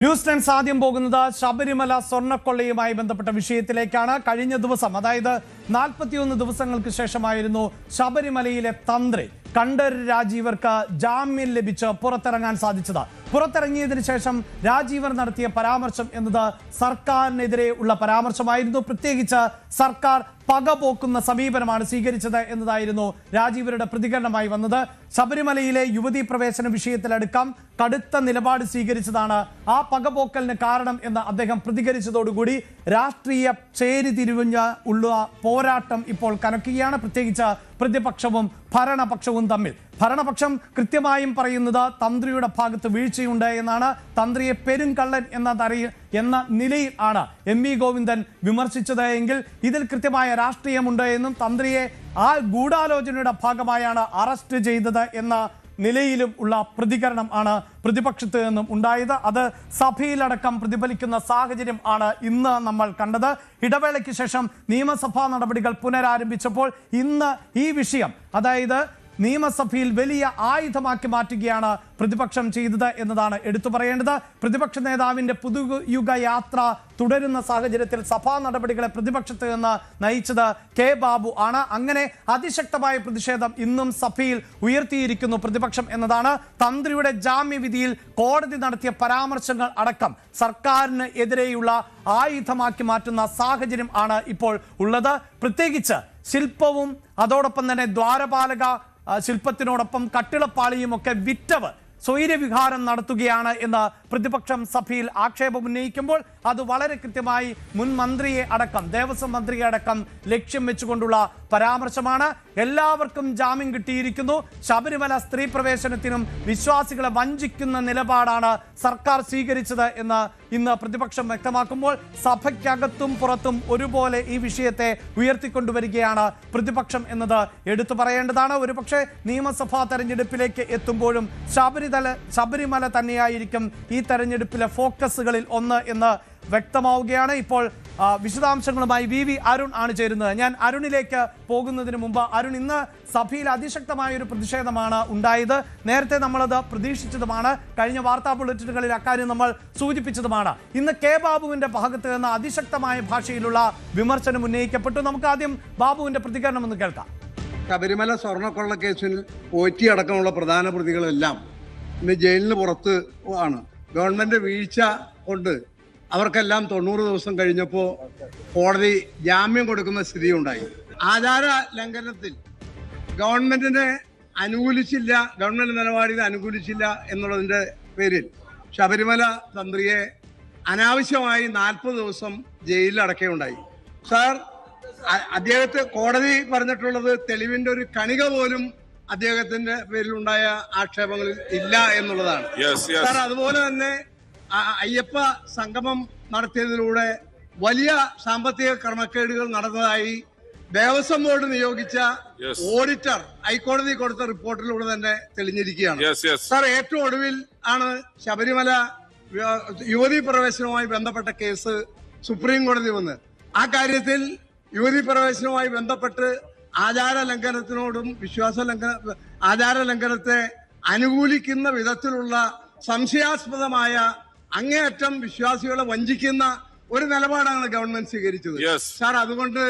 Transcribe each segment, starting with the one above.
News tense ആദ്യം പോകുന്നത് ശബരിമല സ്വർണ്ണക്കൊള്ളയുമായി ബന്ധപ്പെട്ട വിഷയത്തിലേക്കാണ്. കഴിഞ്ഞ ദിവസം, അതായത് 41 ദിവസങ്ങൾക്ക് ശേഷമായിരുന്നു ശബരിമലയിലെ തന്ത്രി കണ്ഠരര് രാജീവർക്ക് ജാമ്യം ലഭിച്ച് പുറത്തിറങ്ങാൻ സാധിച്ചത്. പുറത്തിറങ്ങിയതിനു ശേഷം രാജീവർ നടത്തിയ പരാമർശം എന്നത് സർക്കാരിനെതിരെ ഉള്ള പരാമർശമായിരുന്നു. പ്രത്യേകിച്ച് സർക്കാർ പകപോക്കുന്ന സമീപനമാണ് സ്വീകരിച്ചത് എന്നതായിരുന്നു രാജീവരുടെ പ്രതികരണമായി വന്നത്. ശബരിമലയിലെ യുവതീ പ്രവേശന വിഷയത്തിലടക്കം കടുത്ത നിലപാട് സ്വീകരിച്ചതാണ് ആ പകപോക്കലിന് കാരണം എന്ന് അദ്ദേഹം പ്രതികരിച്ചതോടുകൂടി രാഷ്ട്രീയ ചേരിതിരിഞ്ഞ ഉള്ള പോരാട്ടം ഇപ്പോൾ കനക്കുകയാണ്. പ്രത്യേകിച്ച് പ്രതിപക്ഷവും ഭരണപക്ഷവും തമ്മിൽ. ഭരണപക്ഷം കൃത്യമായും പറയുന്നത് തന്ത്രിയുടെ ഭാഗത്ത് വീഴ്ചയുണ്ട് എന്നാണ്. തന്ത്രിയെ പെരുങ്കള്ളൻ എന്ന നിലയിൽ ആണ് എം.വി. ഗോവിന്ദൻ വിമർശിച്ചത് എങ്കിൽ ഇതിൽ കൃത്യമായ രാഷ്ട്രീയമുണ്ട് എന്നും തന്ത്രിയെ ആ ഗൂഢാലോചനയുടെ ഭാഗമായാണ് അറസ്റ്റ് ചെയ്തത് എന്ന നിലയിലും ഉള്ള പ്രതികരണം ആണ് പ്രതിപക്ഷത്ത് നിന്നും ഉണ്ടായത്. അത് സഭയിലടക്കം പ്രതിഫലിക്കുന്ന സാഹചര്യം ആണ് ഇന്ന് നമ്മൾ കണ്ടത്. ഇടവേളയ്ക്ക് ശേഷം നിയമസഭാ നടപടികൾ പുനരാരംഭിച്ചപ്പോൾ ഇന്ന് ഈ വിഷയം, അതായത് നിയമസഭയിൽ വലിയ ആയുധമാക്കി മാറ്റുകയാണ് പ്രതിപക്ഷം ചെയ്തത് എന്നതാണ് എടുത്തു പറയേണ്ടത്. പ്രതിപക്ഷ നേതാവിന്റെ പുതുയുഗ യാത്ര തുടരുന്ന സാഹചര്യത്തിൽ സഭാ നടപടികളെ പ്രതിപക്ഷത്ത് നിന്ന് നയിച്ചത് കെ ബാബു ആണ്. അങ്ങനെ അതിശക്തമായ പ്രതിഷേധം ഇന്നും സഭയിൽ ഉയർത്തിയിരിക്കുന്നു പ്രതിപക്ഷം എന്നതാണ്. തന്ത്രിയുടെ ജാമ്യവിധിയിൽ കോടതി നടത്തിയ പരാമർശങ്ങൾ അടക്കം സർക്കാരിന് എതിരെയുള്ള ആയുധമാക്കി മാറ്റുന്ന സാഹചര്യം ആണ് ഇപ്പോൾ ഉള്ളത്. പ്രത്യേകിച്ച് ശില്പവും അതോടൊപ്പം തന്നെ ദ്വാരപാലക ശില്പത്തിനോടൊപ്പം കട്ടിളപ്പാളിയും ഒക്കെ വിറ്റവ് സ്വൈര്യവിഹാരം നടത്തുകയാണ് എന്ന് പ്രതിപക്ഷം സഭയിൽ ആക്ഷേപം ഉന്നയിക്കുമ്പോൾ അത് വളരെ കൃത്യമായി മുൻ മന്ത്രിയെ അടക്കം, ദേവസ്വം മന്ത്രിയെ അടക്കം ലക്ഷ്യം വെച്ചുകൊണ്ടുള്ള പരാമർശമാണ്. എല്ലാവർക്കും ജാമ്യം കിട്ടിയിരിക്കുന്നു. ശബരിമല സ്ത്രീ പ്രവേശനത്തിനും വിശ്വാസികളെ വഞ്ചിക്കുന്ന നിലപാടാണ് സർക്കാർ സ്വീകരിച്ചത് എന്ന് ഇന്ന് പ്രതിപക്ഷം വ്യക്തമാക്കുമ്പോൾ സഭയ്ക്കകത്തും പുറത്തും ഒരുപോലെ ഈ വിഷയത്തെ ഉയർത്തിക്കൊണ്ടുവരികയാണ് പ്രതിപക്ഷം എന്നത് എടുത്തു പറയേണ്ടതാണ്. ഒരുപക്ഷെ നിയമസഭാ തെരഞ്ഞെടുപ്പിലേക്ക് എത്തുമ്പോഴും ശബരിമല തന്നെയായിരിക്കും ഈ തെരഞ്ഞെടുപ്പിലെ ഫോക്കസുകളിൽ ഒന്ന് എന്ന് വ്യക്തമാവുകയാണ്. ഇപ്പോൾ വിശദാംശങ്ങളുമായി വി അരുൺ ആണ് ചേരുന്നത്. ഞാൻ അരുണിലേക്ക് പോകുന്നതിന് മുമ്പ്, അരുൺ, ഇന്ന് സഭയിൽ അതിശക്തമായ ഒരു പ്രതിഷേധമാണ് ഉണ്ടായത്. നേരത്തെ നമ്മളത് പ്രതീക്ഷിച്ചതുമാണ്. കഴിഞ്ഞ വാർത്താ ബുള്ളറ്റിനുകളിൽ അക്കാര്യം നമ്മൾ സൂചിപ്പിച്ചതുമാണ്. ഇന്ന് കെ ബാബുവിന്റെ ഭാഗത്ത് നിന്ന് അതിശക്തമായ ഭാഷയിലുള്ള വിമർശനം ഉന്നയിക്കപ്പെട്ടു. നമുക്ക് ആദ്യം ബാബുവിന്റെ പ്രതികരണം ഒന്ന് കേൾക്കാം. ശബരിമല സ്വർണ്ണക്കൊള്ള കേസിൽ പോറ്റി അടക്കമുള്ള പ്രധാന പ്രതികളെല്ലാം ഇന്ന് ജയിലിന് പുറത്ത് ആണ്. ഗവൺമെന്റ് വീഴ്ച കൊണ്ട് അവർക്കെല്ലാം 90 ദിവസം കഴിഞ്ഞപ്പോൾ കോടതി ജാമ്യം കൊടുക്കുന്ന സ്ഥിതി ഉണ്ടായി. ആചാര ലംഘനത്തിൽ ഗവൺമെന്റിനെ അനുകൂലിച്ചില്ല, ഗവൺമെന്റ് നിലപാടിനെ അനുകൂലിച്ചില്ല എന്നുള്ളതിന്റെ പേരിൽ ശബരിമല തന്ത്രിയെ അനാവശ്യമായി 40 ദിവസം ജയിലിൽ അടക്കുകയുണ്ടായി. സാർ, അദ്ദേഹത്തെ കോടതി പറഞ്ഞിട്ടുള്ളത് തെളിവിന്റെ ഒരു കണിക പോലും അദ്ദേഹത്തിന്റെ പേരിലുണ്ടായ ആക്ഷേപങ്ങളിൽ ഇല്ല എന്നുള്ളതാണ്. സാർ, അതുപോലെ തന്നെ അയ്യപ്പ സംഗമം നടത്തിയതിലൂടെ വലിയ സാമ്പത്തിക ക്രമക്കേടുകൾ നടന്നതായി ദേവസ്വം ബോർഡ് നിയോഗിച്ച ഓഡിറ്റർ ഹൈക്കോടതി കൊടുത്ത റിപ്പോർട്ടിലൂടെ തന്നെ തെളിഞ്ഞിരിക്കുകയാണ്. സാർ, ഏറ്റവും ഒടുവിൽ ആണ് ശബരിമല യുവതീ പ്രവേശനവുമായി ബന്ധപ്പെട്ട കേസ് സുപ്രീം കോടതി വന്ന് ആ കാര്യത്തിൽ യുവതീ പ്രവേശനവുമായി ബന്ധപ്പെട്ട് ആചാര ലംഘനത്തിനോടും ആചാര ലംഘനത്തെ അനുകൂലിക്കുന്ന വിധത്തിലുള്ള സംശയാസ്പദമായ അങ്ങേയറ്റം വിശ്വാസികളെ വഞ്ചിക്കുന്ന ഒരു നിലപാടാണ് ഗവൺമെന്റ് സ്വീകരിച്ചത്. സാർ, അതുകൊണ്ട്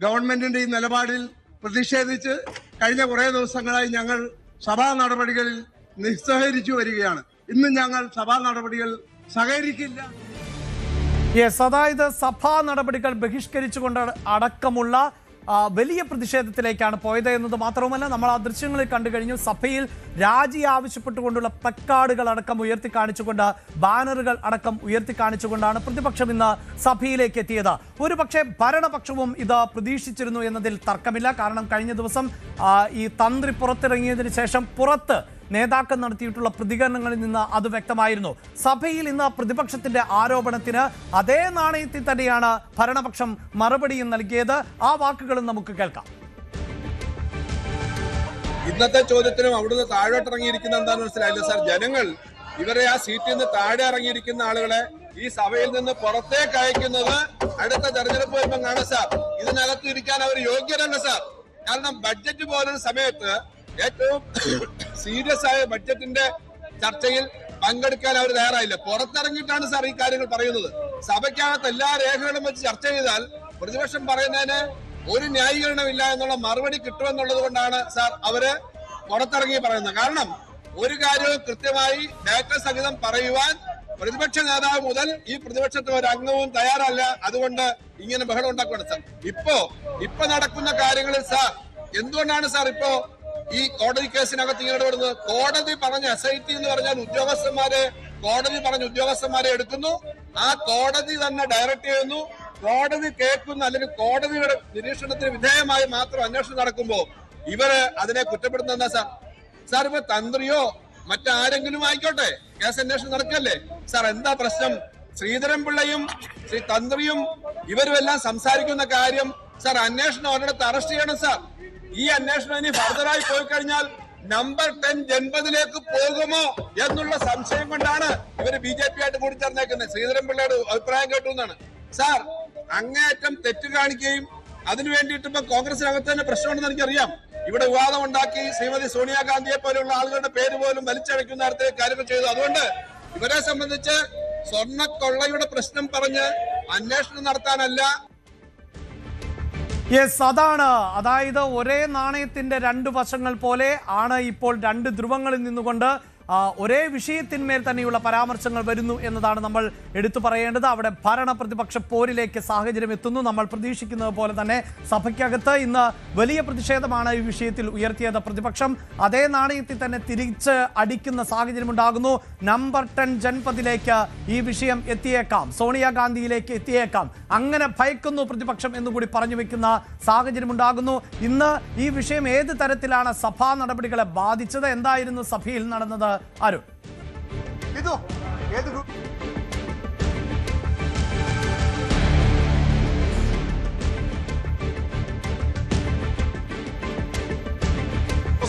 ഗവൺമെന്റിന്റെ ഈ നിലപാടിൽ പ്രതിഷേധിച്ച് കഴിഞ്ഞ കുറെ ദിവസങ്ങളായി ഞങ്ങൾ സഭാ നടപടികളിൽ നിസ്സഹകരിച്ചു വരികയാണ്. ഇന്നും ഞങ്ങൾ സഭാ നടപടികൾ സഹകരിക്കില്ല. അതായത് സഭാ നടപടികൾ ബഹിഷ്കരിച്ചുകൊണ്ട് അടക്കമുള്ള വലിയ പ്രതിഷേധത്തിലേക്കാണ് പോയത് എന്നത് മാത്രവുമല്ല, നമ്മൾ ആ ദൃശ്യങ്ങളിൽ കണ്ടു കഴിഞ്ഞു. സഭയിൽ രാജി ആവശ്യപ്പെട്ടുകൊണ്ടുള്ള പ്ലക്കാർഡുകൾ അടക്കം ഉയർത്തിക്കാണിച്ചുകൊണ്ട്, ബാനറുകൾ അടക്കം ഉയർത്തിക്കാണിച്ചുകൊണ്ടാണ് പ്രതിപക്ഷം ഇന്ന് സഭയിലേക്ക് എത്തിയത്. ഒരു പക്ഷേ ഭരണപക്ഷവും ഇത് പ്രതീക്ഷിച്ചിരുന്നു എന്നതിൽ തർക്കമില്ല. കാരണം കഴിഞ്ഞ ദിവസം ഈ തന്ത്രി പുറത്തിറങ്ങിയതിന് ശേഷം പുറത്ത് നേതാക്കൾ നടത്തിയിട്ടുള്ള പ്രതികരണങ്ങളിൽ നിന്ന് അത് വ്യക്തമായിരുന്നു. സഭയിൽ ഇന്ന് പ്രതിപക്ഷത്തിന്റെ ആരോപണത്തിന് അതേ നാണയത്തിൽ തന്നെയാണ് ഭരണപക്ഷം മറുപടിയും നൽകിയത്. ആ വാക്കുകളും നമുക്ക് കേൾക്കാം. ഇന്നത്തെ ചോദ്യത്തിനും അവിടുന്ന് താഴോട്ടിറങ്ങിയിരിക്കുന്ന എന്താണെന്ന് മനസ്സിലായില്ല സാർ. ജനങ്ങൾ ഇവരെ ആ സീറ്റിൽ നിന്ന് താഴെ ഇറങ്ങിയിരിക്കുന്ന ആളുകളെ ഈ സഭയിൽ നിന്ന് പുറത്തേക്ക് അയക്കുന്നത് അടുത്ത തെരഞ്ഞെടുപ്പ് വരുമ്പോൾ കാണാം സാർ. ഇതിനകത്ത് ഇരിക്കാൻ അവർ യോഗ്യരല്ല സാർ. കാരണം ബഡ്ജറ്റ് പോലൊരു സമയത്ത് ഏറ്റവും സീരിയസ് ആയ ബഡ്ജറ്റിന്റെ ചർച്ചയിൽ പങ്കെടുക്കാൻ അവർ തയ്യാറായില്ല. പുറത്തിറങ്ങിയിട്ടാണ് സാർ ഈ കാര്യങ്ങൾ പറയുന്നത്. സഭയ്ക്കകത്ത് എല്ലാ രേഖകളും വെച്ച് ചർച്ച ചെയ്താൽ പ്രതിപക്ഷം പറയുന്നതിന് ഒരു ന്യായീകരണമില്ല എന്നുള്ള മറുപടി കിട്ടുമെന്നുള്ളത് കൊണ്ടാണ് സാർ അവര് പുറത്തിറങ്ങി പറയുന്നത്. കാരണം ഒരു കാര്യവും കൃത്യമായി ഡാറ്റ സഹിതം പറയുവാൻ പ്രതിപക്ഷ നേതാവ് മുതൽ ഈ പ്രതിപക്ഷത്തെ ഒരു അംഗവും തയ്യാറല്ല. അതുകൊണ്ട് ഇങ്ങനെ ബഹളം ഉണ്ടാക്കുകയാണ് സാർ. ഇപ്പൊ നടക്കുന്ന കാര്യങ്ങളിൽ സാർ എന്തുകൊണ്ടാണ് സാർ ഇപ്പോ ഈ കോടതി കേസിനകത്ത് ഇങ്ങനെ ഇടപെടുന്നത്? കോടതി പറഞ്ഞ SIT എന്ന് പറഞ്ഞാൽ കോടതി പറഞ്ഞ ഉദ്യോഗസ്ഥന്മാരെ എടുക്കുന്നു, ആ കോടതി തന്നെ ഡയറക്ട് ചെയ്യുന്നു, കോടതി കേൾക്കുന്ന അല്ലെങ്കിൽ കോടതിയുടെ നിരീക്ഷണത്തിന് വിധേയമായി മാത്രം അന്വേഷണം നടക്കുമ്പോ ഇവര് അതിനെ കുറ്റപ്പെടുത്തുന്നത് എന്താ സാർ? സാർ ഇപ്പൊ തന്ത്രിയോ മറ്റാരെങ്കിലും ആയിക്കോട്ടെ, കേസ് അന്വേഷണം നടക്കല്ലേ സാർ? എന്താ പ്രശ്നം? ശ്രീധരൻപിള്ളയും തന്ത്രിയും ഇവരും എല്ലാം സംസാരിക്കുന്ന കാര്യം സാർ അന്വേഷണം ഒരിടത്ത് അറസ്റ്റ് ചെയ്യണം സാർ. ഈ അന്വേഷണം ഇനി ഫർദറായി പോയി കഴിഞ്ഞാൽ നമ്പർ 10 ജൻപതിലേക്ക് പോകുമോ എന്നുള്ള സംശയം കൊണ്ടാണ് ഇവര് BJP ആയിട്ട് കൂടി ചേർന്നേക്കുന്നത്. ശ്രീധരൻപിള്ളയുടെ അഭിപ്രായം കേട്ടു എന്നാണ് സാർ. അങ്ങേയറ്റം തെറ്റ് കാണിക്കുകയും അതിനു വേണ്ടിയിട്ട് ഇപ്പൊ കോൺഗ്രസിനകത്ത് തന്നെ പ്രശ്നമുണ്ടെന്ന് എനിക്കറിയാം. ഇവിടെ വിവാദം ഉണ്ടാക്കി ശ്രീമതി സോണിയാഗാന്ധിയെ പോലെയുള്ള ആളുകളുടെ പേര് പോലും വലിച്ചഴക്കുന്ന തരത്തിൽ കാര്യങ്ങൾ ചെയ്തു. അതുകൊണ്ട് ഇവരെ സംബന്ധിച്ച് സ്വർണ്ണക്കൊള്ളയുടെ പ്രശ്നം പറഞ്ഞ് അന്വേഷണം നടത്താനല്ല. യെസ്, അതായത് ഒരേ നാണയത്തിന്റെ രണ്ട് വശങ്ങൾ പോലെ ആണ് ഇപ്പോൾ രണ്ട് ധ്രുവങ്ങളിൽ നിന്നുകൊണ്ട് ഒരേ വിഷയത്തിന്മേൽ തന്നെയുള്ള പരാമർശങ്ങൾ വരുന്നു എന്നതാണ് നമ്മൾ എടുത്തു പറയേണ്ടത്. അവിടെ ഭരണ പ്രതിപക്ഷ പോരിലേക്ക് സാഹചര്യം എത്തുന്നു. നമ്മൾ പ്രതീക്ഷിക്കുന്നത് പോലെ തന്നെ സഭയ്ക്കകത്ത് ഇന്ന് വലിയ പ്രതിഷേധമാണ് ഈ വിഷയത്തിൽ ഉയർത്തിയത് പ്രതിപക്ഷം. അതേ നാണയത്തിൽ തന്നെ തിരിച്ച് അടിക്കുന്ന സാഹചര്യം ഉണ്ടാകുന്നു. നമ്പർ 10 ജൻപതിലേക്ക് ഈ വിഷയം എത്തിയേക്കാം, സോണിയാഗാന്ധിയിലേക്ക് എത്തിയേക്കാം, അങ്ങനെ ഭയക്കുന്നു പ്രതിപക്ഷം എന്നുകൂടി പറഞ്ഞു വെക്കുന്ന സാഹചര്യം ഉണ്ടാകുന്നു. ഇന്ന് ഈ വിഷയം ഏത് തരത്തിലാണ് സഭാ നടപടികളെ ബാധിച്ചത്? എന്തായിരുന്നു സഭയിൽ നടന്നത്? ആരും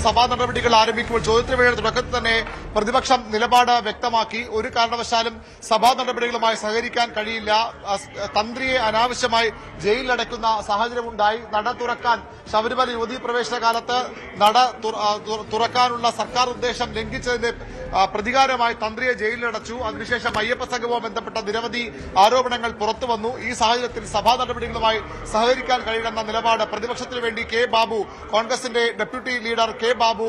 സഭാ നടപടികൾ ആരംഭിക്കുമ്പോൾ ചോദ്യോത്തരവേളയുടെ തുടക്കത്തിൽ തന്നെ പ്രതിപക്ഷം നിലപാട് വ്യക്തമാക്കി. ഒരു കാരണവശാലും സഭാ നടപടികളുമായി സഹകരിക്കാൻ കഴിയില്ല. തന്ത്രിയെ അനാവശ്യമായി ജയിലിലടയ്ക്കുന്ന സാഹചര്യമുണ്ടായി. നട തുറക്കാൻ ശബരിമല യുവതീ പ്രവേശന കാലത്ത് നട തുറക്കാനുള്ള സർക്കാർ നിർദ്ദേശം ലംഘിച്ചതിന്റെ പ്രതികാരമായി തന്ത്രിയെ ജയിലിലടച്ചു. അതിനുശേഷം അയ്യപ്പ സംഘവുമായി ബന്ധപ്പെട്ട നിരവധി ആരോപണങ്ങൾ പുറത്തുവന്നു. ഈ സാഹചര്യത്തിൽ സഭാ നടപടികളുമായി സഹകരിക്കാൻ കഴിയണമെന്ന നിലപാട് പ്രതിപക്ഷത്തിനു വേണ്ടി കെ ബാബു, കോൺഗ്രസിന്റെ ഡെപ്യൂട്ടി ലീഡർ കെ ബാബു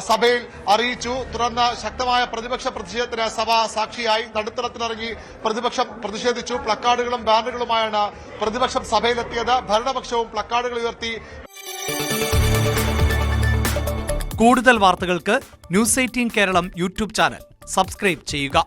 സഭയിൽ അറിയിച്ചു. തുടർന്ന് ശക്തമായ പ്രതിപക്ഷ പ്രതിഷേധത്തിന് സഭ സാക്ഷിയായി. നടുത്തളത്തിലിറങ്ങി പ്രതിപക്ഷം പ്രതിഷേധിച്ചു. പ്ലക്കാർഡുകളും ബാനറുകളുമായാണ് പ്രതിപക്ഷം സഭയിലെത്തിയത്. ഭരണപക്ഷവും പ്ലക്കാർഡുകൾ ഉയർത്തി. കൂടുതൽ വാർത്തകൾക്ക് news 18 Keralam YouTube channel subscribe ചെയ്യുക.